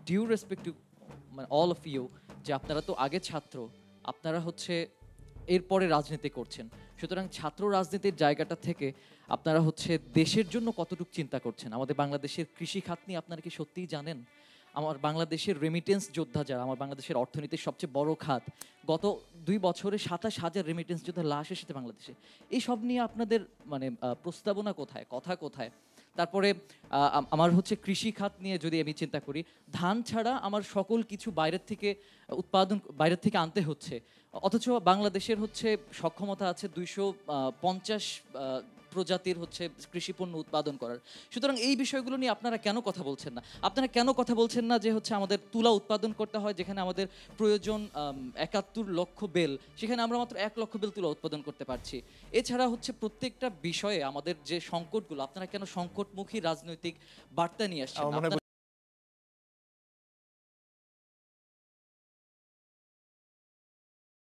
Due respect to মানে all of you, যে আপনারা তো আগে ছাত্র, আপনারা হচ্ছে এরপরে রাজনীতি করছেন। সুতরাং ছাত্র রাজনীতির জায়গাটা থেকে আপনারা হচ্ছে দেশের জন্য কতটুকু চিন্তা করছেন? আমাদের বাংলাদেশের কৃষি খাত নিয়ে আপনারা কি সত্যিই জানেন? আমার বাংলাদেশের রেমিটেন্স যোদ্ধা যারা, আমার বাংলাদেশের অর্থনীতির সবচেয়ে বড় খাত, গত ২ বছরে ২৭,০০০ রেমিটেন্স যোদ্ধা লাশ এসেছে বাংলাদেশে। এই সব নিয়ে আপনাদের মানে প্রস্তাবনা কোথায়, কথা কোথায়? তারপরে আমার হচ্ছে কৃষি খাত নিয়ে যদি আমি চিন্তা করি, ধান ছাড়া আমার সকল কিছু বাইরের থেকে আনতে হচ্ছে। অথচ বাংলাদেশের হচ্ছে সক্ষমতা আছে ২৫০ প্রজাতির হচ্ছে কৃষি পণ্য উৎপাদন করার। সুতরাং এই বিষয়গুলো নিয়ে আপনারা কেন কথা বলছেন না? আপনারা কেন কথা বলছেন না যে হচ্ছে আমাদের তুলা উৎপাদন করতে হয়, যেখানে আমাদের প্রয়োজন ৭১ লক্ষ বেল, সেখানে আমরা মাত্র ১ লক্ষ বেল তুলা উৎপাদন করতে পারছি। এছাড়া হচ্ছে প্রত্যেকটা বিষয়ে আমাদের যে সংকটগুলো, আপনারা কেন সংকটমুখী রাজনৈতিক বার্তা নিয়ে আসছেন আমার না? মনে হয় আপনারা